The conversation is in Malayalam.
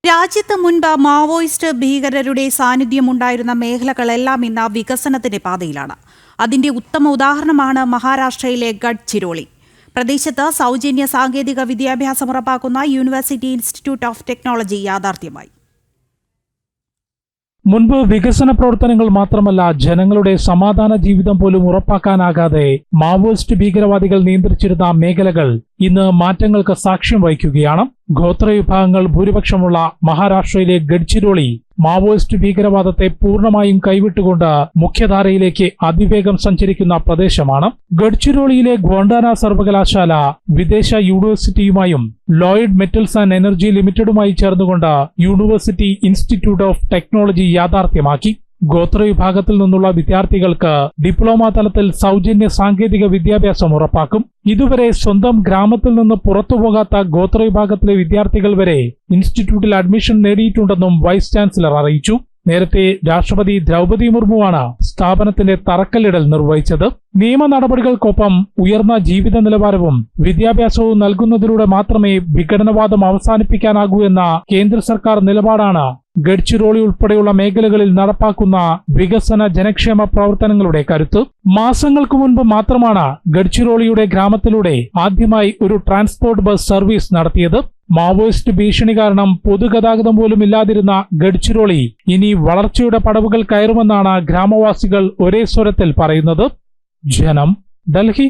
രാജ്യത്ത് മുൻപ് മാവോയിസ്റ്റ് ഭീകരരുടെ സാന്നിധ്യമുണ്ടായിരുന്ന മേഖലകളെല്ലാം ഇന്ന് വികസനത്തിന്റെ പാതയിലാണ്. അതിന്റെ ഉത്തമ ഉദാഹരണമാണ് മഹാരാഷ്ട്രയിലെ ഗഡ്ചിരോളി. പ്രദേശത്ത് സൗജന്യ സാങ്കേതിക വിദ്യാഭ്യാസം ഉറപ്പാക്കുന്ന യൂണിവേഴ്സിറ്റി ഇൻസ്റ്റിറ്റ്യൂട്ട് ഓഫ് ടെക്നോളജി യാഥാർത്ഥ്യമായി. മുൻപ് വികസന പ്രവർത്തനങ്ങൾ മാത്രമല്ല, ജനങ്ങളുടെ സമാധാന ജീവിതം പോലും ഉറപ്പാക്കാനാകാതെ മാവോയിസ്റ്റ് ഭീകരവാദികൾ നിയന്ത്രിച്ചിരുന്ന മേഖലകൾ ഇന്ന് മാറ്റങ്ങൾക്ക് സാക്ഷ്യം വഹിക്കുകയാണ്. ഗോത്ര വിഭാഗങ്ങൾ ഭൂരിപക്ഷമുള്ള മഹാരാഷ്ട്രയിലെ ഗഡ്ചിരോളി മാവോയിസ്റ്റ് ഭീകരവാദത്തെ പൂർണ്ണമായും കൈവിട്ടുകൊണ്ട് മുഖ്യധാരയിലേക്ക് അതിവേഗം സഞ്ചരിക്കുന്ന പ്രദേശമാണ്. ഗഡ്ചിരോളിയിലെ ഗ്വാണ്ടാന സർവകലാശാല വിദേശ യൂണിവേഴ്സിറ്റിയുമായും ലോയിഡ് മെറ്റൽസ് ആൻഡ് എനർജി ലിമിറ്റഡുമായി ചേർന്നുകൊണ്ട് യൂണിവേഴ്സിറ്റി ഇൻസ്റ്റിറ്റ്യൂട്ട് ഓഫ് ടെക്നോളജി യാഥാർത്ഥ്യമാക്കി. ഗോത്ര വിഭാഗത്തിൽ നിന്നുള്ള വിദ്യാർത്ഥികൾക്ക് ഡിപ്ലോമ തലത്തിൽ സൗജന്യ സാങ്കേതിക വിദ്യാഭ്യാസം ഉറപ്പാക്കും. ഇതുവരെ സ്വന്തം ഗ്രാമത്തിൽ നിന്ന് പുറത്തുപോകാത്ത ഗോത്ര വിഭാഗത്തിലെ വിദ്യാർത്ഥികൾ വരെ ഇൻസ്റ്റിറ്റ്യൂട്ടിൽ അഡ്മിഷൻ നേടിയിട്ടുണ്ടെന്നും വൈസ് ചാൻസലർ അറിയിച്ചു. നേരത്തെ രാഷ്ട്രപതി ദ്രൗപദി മുർമുവാണ് സ്ഥാപനത്തിന്റെ തറക്കല്ലിടൽ നിർവഹിച്ചത്. നിയമ നടപടികൾക്കൊപ്പം ഉയർന്ന ജീവിത നിലവാരവും വിദ്യാഭ്യാസവും നൽകുന്നതിലൂടെ മാത്രമേ വിഘടനവാദം അവസാനിപ്പിക്കാനാകൂ എന്ന കേന്ദ്ര സർക്കാർ നിലപാടാണ് ഗഡ്ചിരോളി ഉൾപ്പെടെയുള്ള മേഖലകളിൽ നടപ്പാക്കുന്ന വികസന ജനക്ഷേമ പ്രവർത്തനങ്ങളുടെ കരുത്ത്. മാസങ്ങൾക്ക് മുൻപ് മാത്രമാണ് ഗഡ്ചിരോളിയുടെ ഗ്രാമത്തിലൂടെ ആദ്യമായി ഒരു ട്രാൻസ്പോർട്ട് ബസ് സർവീസ് നടത്തിയത്. മാവോയിസ്റ്റ് ഭീഷണി കാരണം പൊതുഗതാഗതം പോലും ഇല്ലാതിരുന്ന ഗഡ്ചിരോളി ഇനി വളർച്ചയുടെ പടവുകൾ കയറുമെന്നാണ് ഗ്രാമവാസികൾ ഒരേ സ്വരത്തിൽ പറയുന്നത്. ജനം, ഡൽഹി.